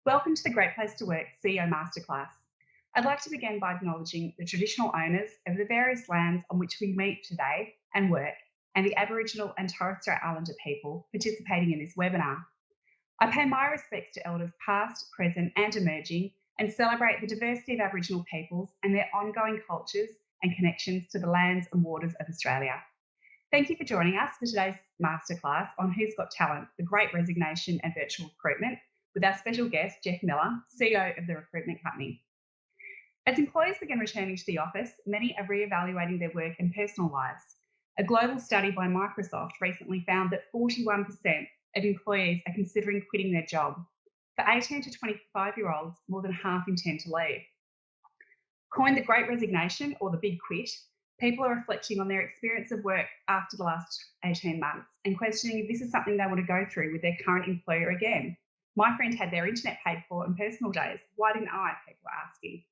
Welcome to the Great Place to Work CEO Masterclass. I'd like to begin by acknowledging the traditional owners of the various lands on which we meet today and work, and the Aboriginal and Torres Strait Islander people participating in this webinar. I pay my respects to elders past, present and emerging, and celebrate the diversity of Aboriginal peoples and their ongoing cultures and connections to the lands and waters of Australia. Thank you for joining us for today's Masterclass on Who's Got Talent, the Great Resignation and Virtual Recruitment, with our special guest, Geoff Millar, CEO of the Recruitment Company. As employees begin returning to the office, many are reevaluating their work and personal lives. A global study by Microsoft recently found that 41% of employees are considering quitting their job. For 18 to 25-year-olds, more than half intend to leave. Coined the Great Resignation or the Big Quit, people are reflecting on their experience of work after the last 18 months and questioning if this is something they want to go through with their current employer again. My friend had their internet paid for in personal days. Why didn't I? People are asking.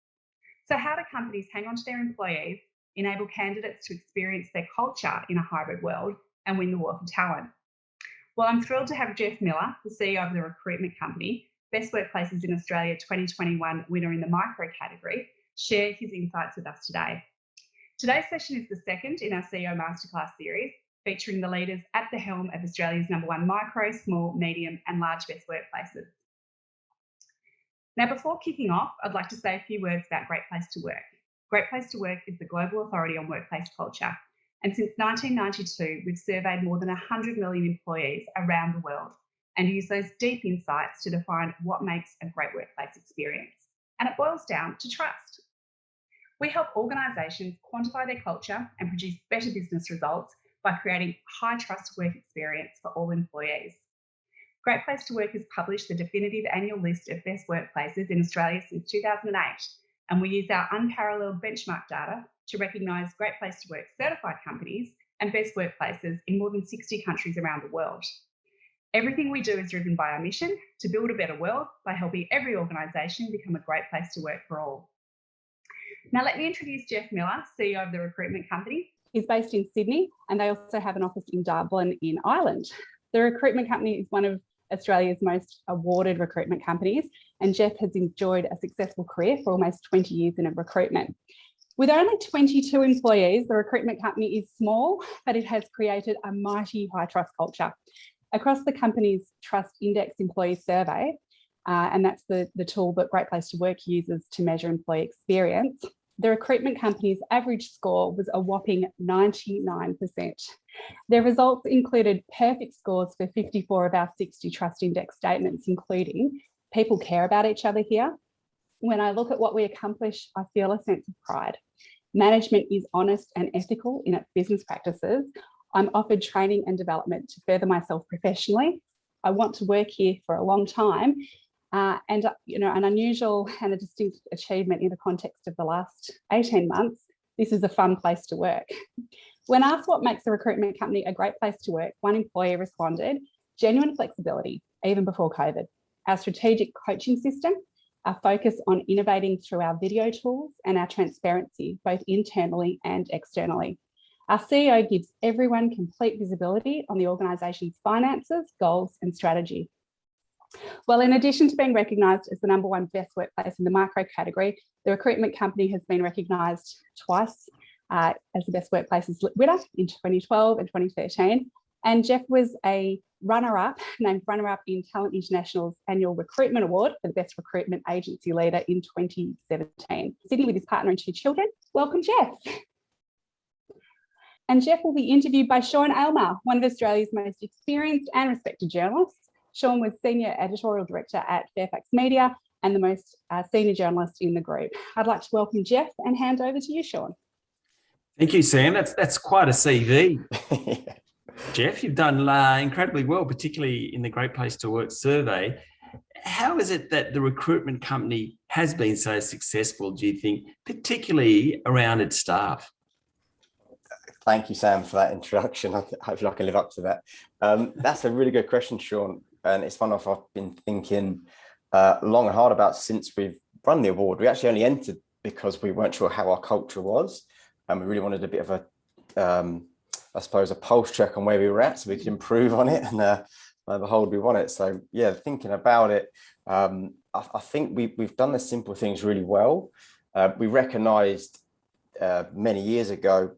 So how do companies hang on to their employees, enable candidates to experience their culture in a hybrid world, and win the war for talent? Well, I'm thrilled to have Geoff Millar, the CEO of the Recruitment Company, Best Workplaces in Australia 2021 winner in the micro category, share his insights with us today. Today's session is the second in our CEO Masterclass series, featuring the leaders at the helm of Australia's #1 micro, small, medium and large best workplaces. Now, before kicking off, I'd like to say a few words about Great Place to Work. Great Place to Work is the global authority on workplace culture. And since 1992, we've surveyed more than 100 million employees around the world and used those deep insights to define what makes a great workplace experience. And it boils down to trust. We help organisations quantify their culture and produce better business results by creating high trust work experience for all employees. Great Place to Work has published the definitive annual list of best workplaces in Australia since 2008, and we use our unparalleled benchmark data to recognise Great Place to Work certified companies and best workplaces in more than 60 countries around the world. Everything we do is driven by our mission to build a better world by helping every organisation become a great place to work for all. Now let me introduce Geoff Millar, CEO of the Recruitment Company. He's based in Sydney and they also have an office in Dublin in Ireland. The Recruitment Company is one of Australia's most awarded recruitment companies, and Geoff has enjoyed a successful career for almost 20 years in recruitment. With only 22 employees, the Recruitment Company is small, but it has created a mighty high trust culture. Across the company's Trust Index employee survey, and that's the tool that Great Place to Work uses to measure employee experience, the Recruitment Company's average score was a whopping 99%. Their results included perfect scores for 54 of our 60 Trust Index statements, including people care about each other here. When I look at what we accomplish, I feel a sense of pride. Management is honest and ethical in its business practices. I'm offered training and development to further myself professionally. I want to work here for a long time. And an unusual and a distinct achievement in the context of the last 18 months, this is a fun place to work. When asked what makes the Recruitment Company a great place to work, one employee responded, genuine flexibility, even before COVID, our strategic coaching system, our focus on innovating through our video tools and our transparency, both internally and externally. Our CEO gives everyone complete visibility on the organisation's finances, goals and strategy. Well, in addition to being recognised as the #1 best workplace in the micro category, the Recruitment Company has been recognised twice as the best workplaces winner in 2012 and 2013. And Geoff was a named runner-up in Talent International's annual recruitment award for the best recruitment agency leader in 2017. Sitting with his partner and 2 children. Welcome, Geoff. And Geoff will be interviewed by Sean Aylmer, one of Australia's most experienced and respected journalists. Sean was Senior Editorial Director at Fairfax Media and the most senior journalist in the group. I'd like to welcome Geoff and hand over to you, Sean. Thank you, Sam. That's quite a CV. Geoff, you've done incredibly well, particularly in the Great Place to Work survey. How is it that the Recruitment Company has been so successful, do you think, particularly around its staff? Thank you, Sam, for that introduction. Hopefully I can live up to that. That's a really good question, Sean. And it's one I've been thinking long and hard about since we've run the award. We actually only entered because we weren't sure how our culture was. And we really wanted a bit of I suppose, a pulse check on where we were at so we could improve on it. And lo and behold, we won it. So yeah, thinking about it, I think we've done the simple things really well. We recognised many years ago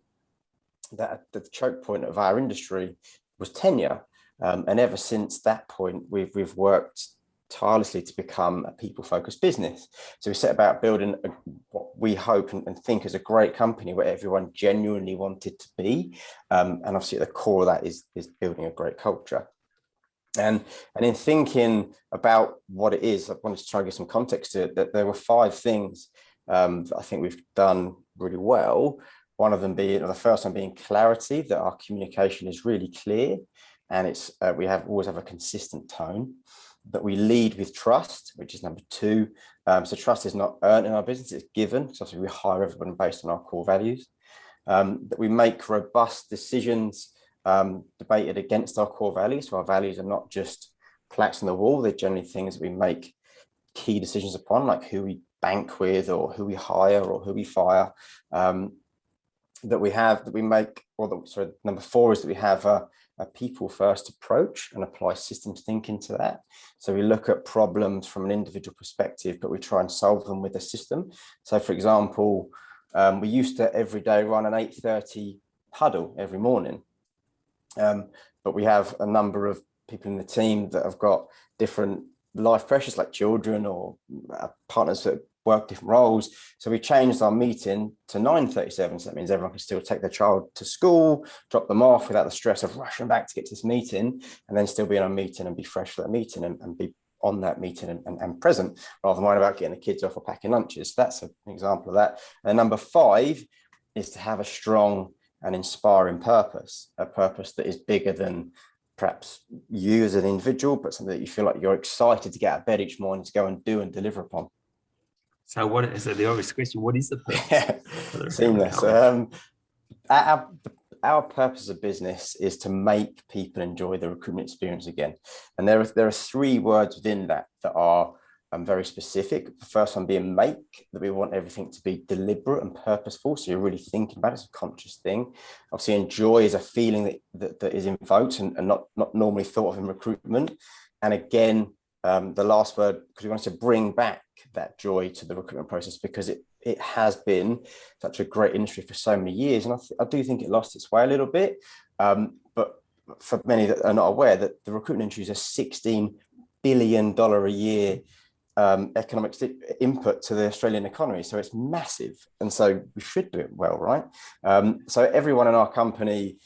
that the choke point of our industry was tenure, and ever since that point, we've worked tirelessly to become a people-focused business. So we set about building what we hope and think is a great company where everyone genuinely wanted to be, and obviously at the core of that is building a great culture. And in thinking about what it is, I wanted to try and give some context to it, that there were 5 things that I think we've done really well. One of them being, or the first one being clarity, that our communication is really clear, and it's we always have a consistent tone. That we lead with trust, which is number 2. So trust is not earned in our business, it's given. So obviously we hire everyone based on our core values. That we make robust decisions debated against our core values. So our values are not just plaques on the wall, they're generally things that we make key decisions upon, like who we bank with or who we hire or who we fire. Number 4 is that we have a people first approach and apply systems thinking to that. So we look at problems from an individual perspective, but we try and solve them with a system. So for example, we used to every day run an 8:30 huddle every morning. But we have a number of people in the team that have got different life pressures, like children or partners that work different roles. So we changed our meeting to 9:37. So that means everyone can still take their child to school, drop them off without the stress of rushing back to get to this meeting, and then still be in our meeting and be fresh for that meeting and be on that meeting and present, rather than worrying about getting the kids off or packing lunches. So that's an example of that. And number 5 is to have a strong and inspiring purpose, a purpose that is bigger than perhaps you as an individual, but something that you feel like you're excited to get out of bed each morning to go and do and deliver upon. So what is the obvious question? What is the purpose? Seamless. Our purpose as a business is to make people enjoy the recruitment experience again. And there are 3 words within that are very specific. The first one being make, that we want everything to be deliberate and purposeful. So you're really thinking about it, it's a conscious thing. Obviously, enjoy is a feeling that is invoked and not normally thought of in recruitment. And again, the last word, because we wanted to bring back that joy to the recruitment process, because it has been such a great industry for so many years. And I do think it lost its way a little bit. But for many that are not aware, that the recruitment industry is a $16 billion a year economic input to the Australian economy. So it's massive. And so we should do it well, right? So everyone in our company,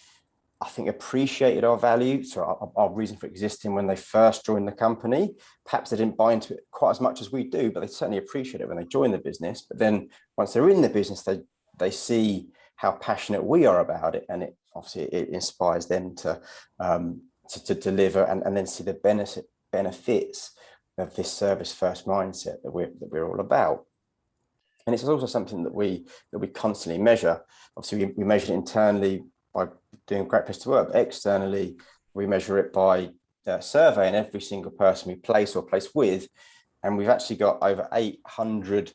I think, appreciated our value, so our reason for existing when they first joined the company. Perhaps they didn't buy into it quite as much as we do, but they certainly appreciate it when they join the business. But then once they're in the business, they see how passionate we are about it, and it inspires them to deliver and then see the benefits of this service first mindset that we're all about. And it's also something that we constantly measure. Obviously, we measure it internally by doing a great place to work. Externally, we measure it by surveying every single person we place or place with. And we've actually got over 800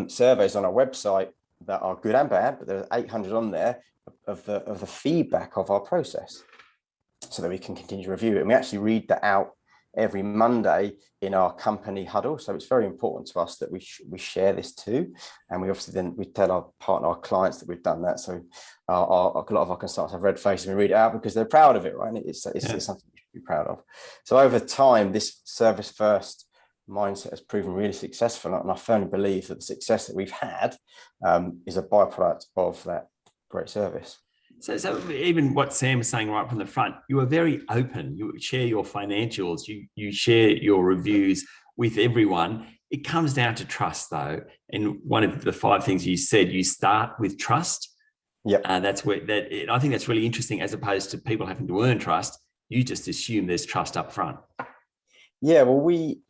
surveys on our website that are good and bad, but there's 800 on there of the feedback of our process, so that we can continue to review it. And we actually read that out every Monday in our company huddle. So it's very important to us that we share this too. And we obviously then we tell our clients that we've done that. So a lot of our consultants have red faces and we read it out because they're proud of it, right? And it's something we should be proud of. So over time, this service first mindset has proven really successful. And I firmly believe that the success that we've had is a byproduct of that great service. So even what Sam was saying right from the front, you are very open. You share your financials, you share your reviews with everyone. It comes down to trust, though. And one of the 5 things you said, you start with trust. Yep. That's where I think that's really interesting, as opposed to people having to earn trust. You just assume there's trust up front. Yeah, well, we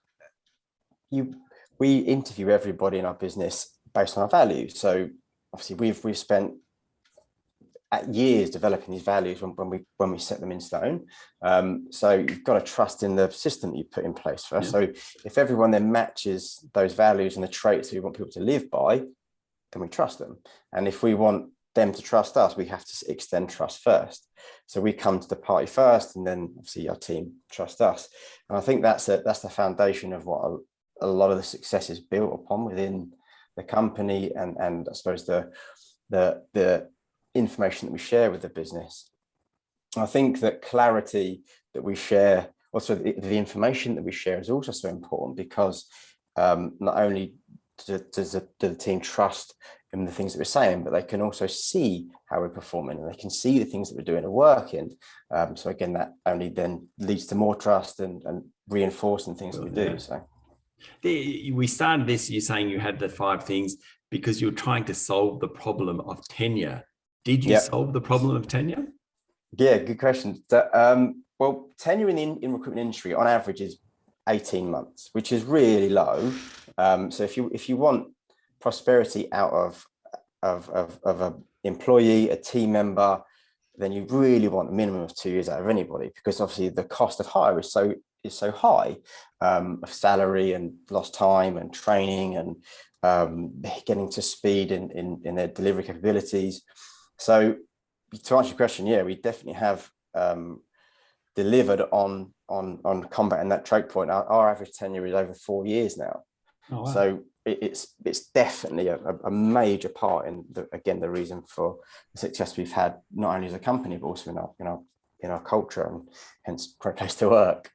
interview everybody in our business based on our values. So obviously we've spent years developing these values when we set them in stone. So you've got to trust in the system that you put in place first. Yeah. So if everyone then matches those values and the traits that we want people to live by, then we trust them. And if we want them to trust us, we have to extend trust first. So we come to the party first, and then obviously our team trust us. And I think that's the foundation of what a lot of the success is built upon within the company, and I suppose the information that we share with the business. I think that clarity that we share, also the information that we share, is also so important, because not only does the team trust in the things that we're saying, but they can also see how we're performing, and they can see the things that we're doing are working. So again, that only then leads to more trust and reinforcing things that we do. So we started this, you're saying you had the 5 things because you're trying to solve the problem of tenure. Did you solve the problem of tenure? Yeah, good question. So, well, tenure in the recruitment industry on average is 18 months, which is really low. So if you want prosperity out of an employee, a team member, then you really want a minimum of 2 years out of anybody, because obviously the cost of hire is so high, of salary and lost time and training and getting to speed in their delivery capabilities. So to answer your question, yeah, we definitely have delivered on combating that choke point. Our average tenure is over 4 years now. Oh, wow. So it's definitely a major part in the reason for the success we've had, not only as a company but also in our culture, and hence great place to work.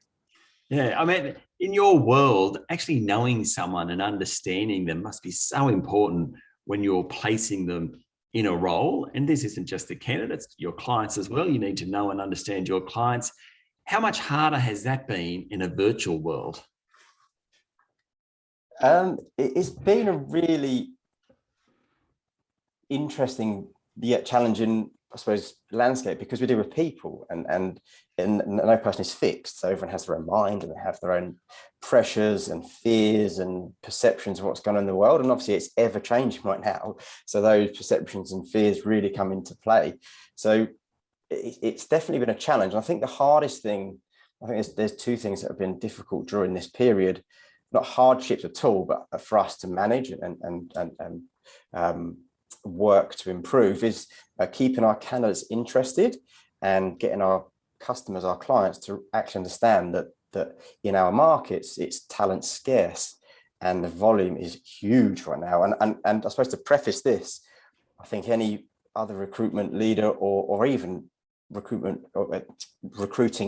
Yeah, I mean, in your world, actually knowing someone and understanding them must be so important when you're placing them in a role. And this isn't just the candidates, your clients as well. You need to know and understand your clients. How much harder has that been in a virtual world? It's been a really interesting yet challenging, I suppose, landscape, because we deal with people, and no person is fixed. So everyone has their own mind, and they have their own pressures and fears and perceptions of what's going on in the world. And obviously it's ever changing right now. So those perceptions and fears really come into play. So it's definitely been a challenge. And I think the hardest thing, I think there's 2 things that have been difficult during this period, not hardships at all, but for us to manage and work to improve, is keeping our candidates interested and getting our customers, our clients, to actually understand that in our markets, it's talent scarce and the volume is huge right now. And I suppose to preface this, I think any other recruitment leader or even recruiting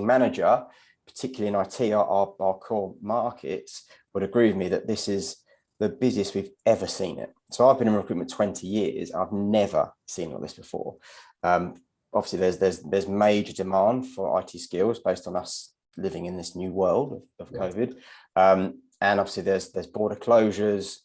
manager, particularly in IT, our core markets, would agree with me that this is the busiest we've ever seen it. So I've been in recruitment 20 years. I've never seen all this before. Obviously, there's major demand for IT skills based on us living in this new world of COVID. And obviously there's border closures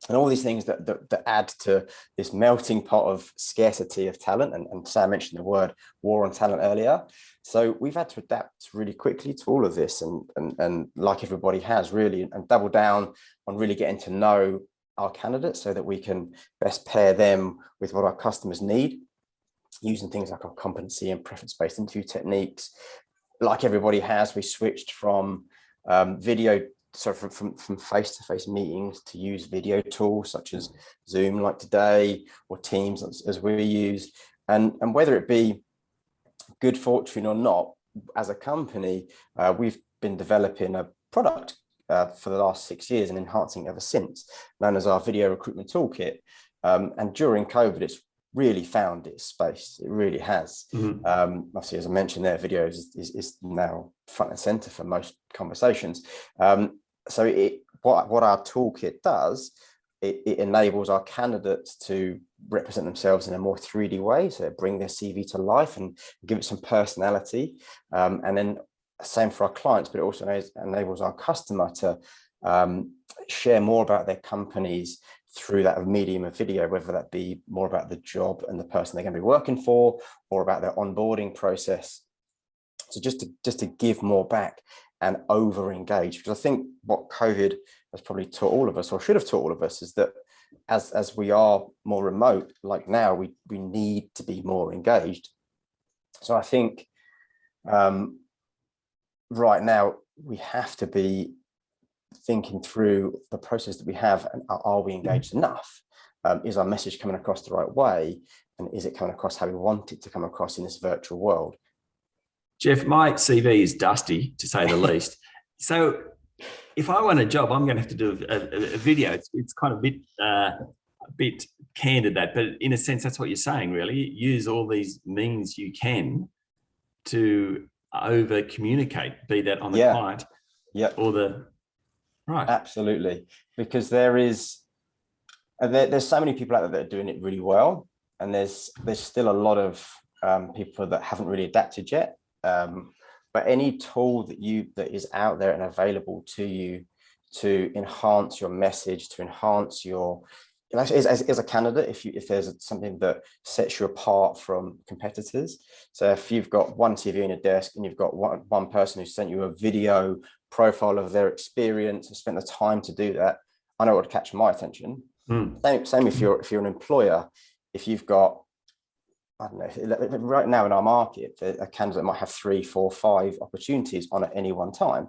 and all these things that add to this melting pot of scarcity of talent. And Sam mentioned the word war on talent earlier. So we've had to adapt really quickly to all of this, and like everybody has really, and double down on really getting to know our candidates so that we can best pair them with what our customers need, using things like our competency and preference-based interview techniques. Like everybody has, we switched from video, so from face-to-face meetings to use video tools such as Zoom, like today, or Teams as we use. And whether it be good fortune or not, as a company, we've been developing a product for the last 6 years and enhancing ever since, known as our video recruitment toolkit. And during COVID, it's really found its space. It really has. Obviously, as I mentioned there, video is now front and center for most conversations. So what our toolkit does, it enables our candidates to represent themselves in a more 3D way, so bring their CV to life and give it some personality. And then same for our clients, but it also enables our customer to share more about their companies through that medium of video, whether that be more about the job and the person they're going to be working for, or about their onboarding process. So just to give more back and over engage, because I think what COVID has probably taught all of us, or should have taught all of us, is that as we are more remote, like now, we need to be more engaged. So I think right now we have to be thinking through the process that we have, and are we engaged enough? Is our message coming across the right way, and is it coming across how we want it to come across in this virtual world? Geoff, my CV is dusty, to say the least. So if I want a job, I'm going to have to do a video. It's kind of a bit candid, that, but in a sense, that's what you're saying, really. Use all these means you can to over communicate, be that on the client or the right. Absolutely, because there's so many people out there that are doing it really well, and there's still a lot of people that haven't really adapted yet. But any tool that is out there and available to you to enhance your message, to enhance your, as a candidate, if there's something that sets you apart from competitors. So if you've got one TV on your desk and you've got one person who sent you a video profile of their experience and spent the time to do that, I know what would catch my attention. Same if you're an employer. If you've got, I don't know, right now in our market, a candidate might have 3, 4, 5 opportunities on at any one time.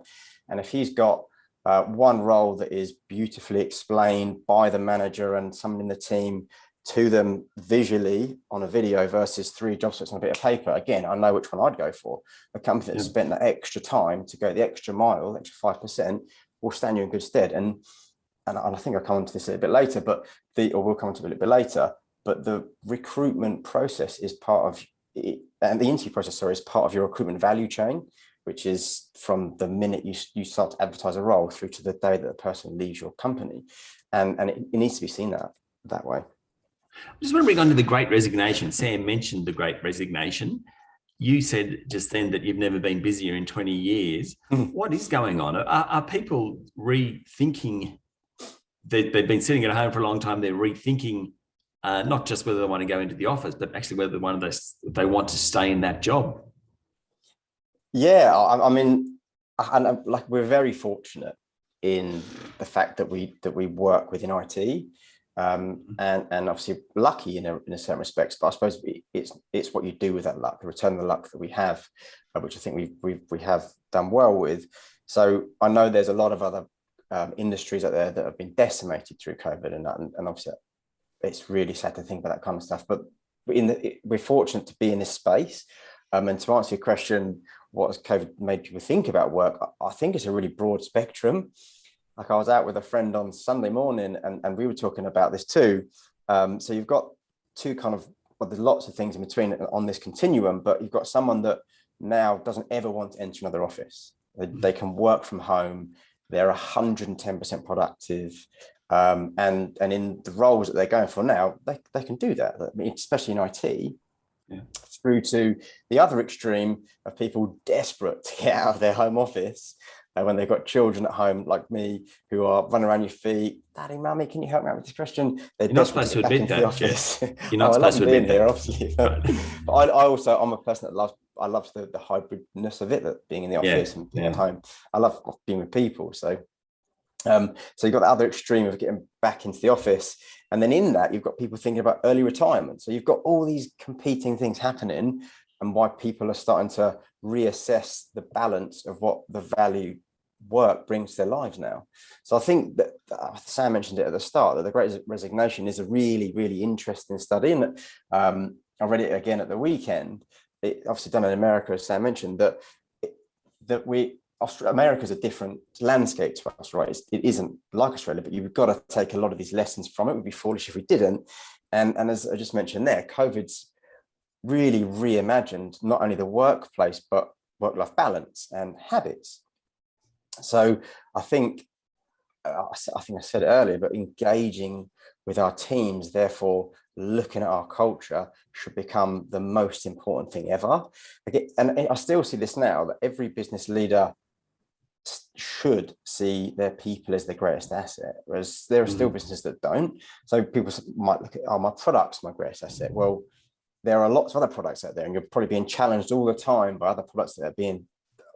And if he's got one role that is beautifully explained by the manager and someone in the team to them visually on a video versus 3 job specs on a bit of paper, again, I know which one I'd go for. A company that spent that extra time to go the extra mile, extra 5%, will stand you in good stead. And I think I'll come on to this a little bit later, but we'll come on to it a little bit later, but the recruitment process is part of it, and the interview process, is part of your recruitment value chain, which is from the minute you start to advertise a role through to the day that the person leaves your company. And it needs to be seen that way. I just want to bring on to the Great Resignation. Sam mentioned the Great Resignation. You said just then that you've never been busier in 20 years. What is going on? Are people rethinking? They've been sitting at home for a long time. They're rethinking not just whether they want to go into the office, but actually whether they want to stay in that job. Yeah, I mean, like, we're very fortunate in the fact that we work within IT, and obviously lucky in a certain respects. But I suppose it's what you do with that luck, the return of the luck that we have, which I think we have done well with. So I know there's a lot of other industries out there that have been decimated through COVID, and obviously it's really sad to think about that kind of stuff. But we're fortunate to be in this space. And to answer your question, what has COVID made people think about work? I think it's a really broad spectrum. Like, I was out with a friend on Sunday morning, and we were talking about this too. So you've got two kind of, well, there's lots of things in between on this continuum, but you've got someone that now doesn't ever want to enter another office. They can work from home. They're 110% productive. And in the roles that they're going for now, they can do that. I mean, especially in IT, through to the other extreme of people desperate to get out of their home office when they've got children at home, like me, who are running around your feet. Daddy, mummy, can you help me out with this question? You're not supposed to admit that, Jeff. You're not supposed to admit that. Here, obviously. But I'm a person that loves the hybridness of it, that being in the office and being at home. I love being with people. So you've got the other extreme of getting back into the office. And then in that, you've got people thinking about early retirement. So you've got all these competing things happening, and why people are starting to reassess the balance of what the value work brings to their lives now. So I think that Sam mentioned it at the start, that the Great Resignation is a really, really interesting study. And I read it again at the weekend. It obviously done in America, as Sam mentioned, America's a different landscape to us, right? It isn't like Australia, but you've got to take a lot of these lessons from it. We'd be foolish if we didn't. And as I just mentioned there, COVID's really reimagined not only the workplace, but work-life balance and habits. So I think I said it earlier, but engaging with our teams, therefore looking at our culture, should become the most important thing ever. And I still see this now, that every business leader should see their people as the greatest asset, whereas there are still businesses that don't. So people might look at, my product's my greatest asset. Well, there are lots of other products out there, and you're probably being challenged all the time by other products that are being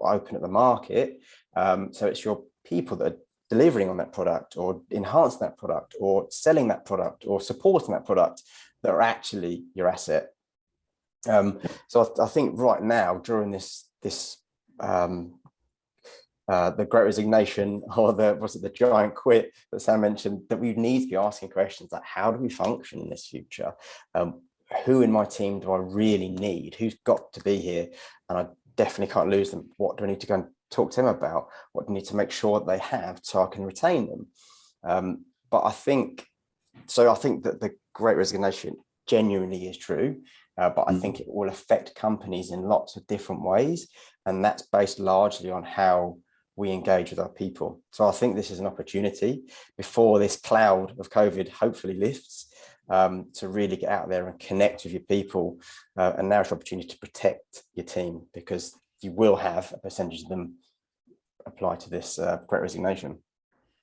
open at the market. So it's your people that are delivering on that product, or enhancing that product, or selling that product, or supporting that product, that are actually your asset. So I think right now, during the Great Resignation, or the giant quit that Sam mentioned, that we need to be asking questions like, how do we function in this future? Who in my team do I really need? Who's got to be here? And I definitely can't lose them. What do I need to go and talk to them about? What do I need to make sure that they have so I can retain them? But I think that the Great Resignation genuinely is true, but I think it will affect companies in lots of different ways. And that's based largely on how we engage with our people. So I think this is an opportunity before this cloud of COVID hopefully lifts, to really get out there and connect with your people. And now it's an opportunity to protect your team, because you will have a percentage of them apply to this Great Resignation.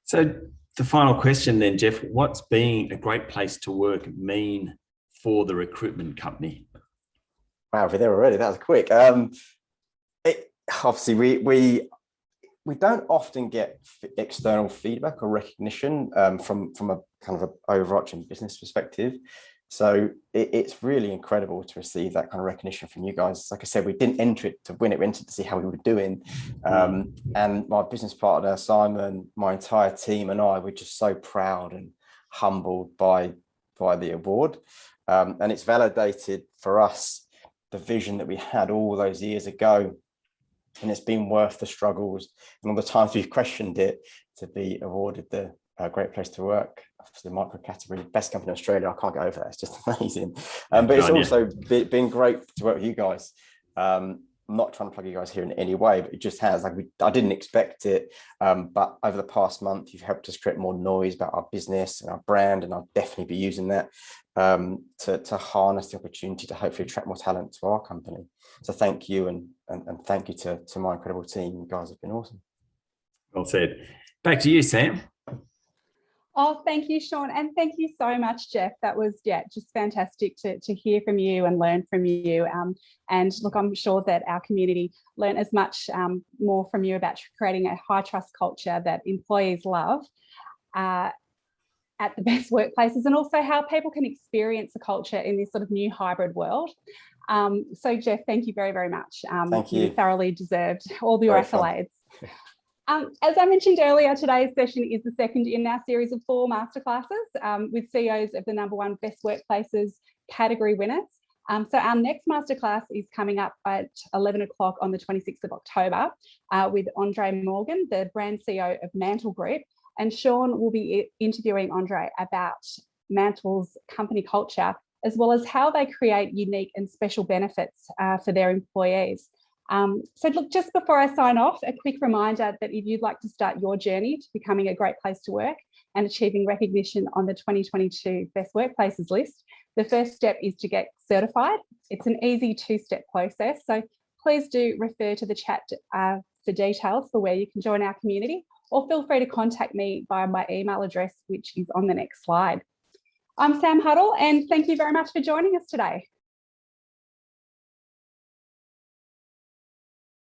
So the final question then, Geoff, what's being a great place to work mean for the recruitment company? Wow, we're there already. That was quick. Obviously, we don't often get external feedback or recognition from a kind of an overarching business perspective. So it's really incredible to receive that kind of recognition from you guys. Like I said, we didn't enter it to win it, we entered to see how we were doing. And my business partner, Simon, my entire team and I were just so proud and humbled by the award. And it's validated for us the vision that we had all those years ago. And it's been worth the struggles and all the times we've questioned it to be awarded the Great Place to Work for the micro category, best company in Australia. I can't get over that. It's just amazing. But it's also been great to work with you guys. I'm not trying to plug you guys here in any way, but it just has. I didn't expect it. But over the past month, you've helped us create more noise about our business and our brand, and I'll definitely be using that to harness the opportunity to hopefully attract more talent to our company. So thank you, and thank you to my incredible team. You guys have been awesome. Well said. Back to you, Sam. Oh, thank you, Sean. And thank you so much, Geoff. That was, just fantastic to hear from you and learn from you. And look, I'm sure that our community learned as much more from you about creating a high trust culture that employees love at the best workplaces, and also how people can experience the culture in this sort of new hybrid world. So, Geoff, thank you very, very much. Thank you. You thoroughly deserved all your accolades. As I mentioned earlier, today's session is the second in our series of 4 masterclasses with CEOs of the #1 Best Workplaces category winners. So our next masterclass is coming up at 11 o'clock on the 26th of October with Andre Morgan, the brand CEO of Mantle Group. And Sean will be interviewing Andre about Mantle's company culture, as well as how they create unique and special benefits for their employees. So look, just before I sign off, a quick reminder that if you'd like to start your journey to becoming a great place to work and achieving recognition on the 2022 Best Workplaces list, the first step is to get certified. It's an easy 2-step process. So please do refer to the chat for details for where you can join our community, or feel free to contact me via my email address, which is on the next slide. I'm Sam Huddle, and thank you very much for joining us today.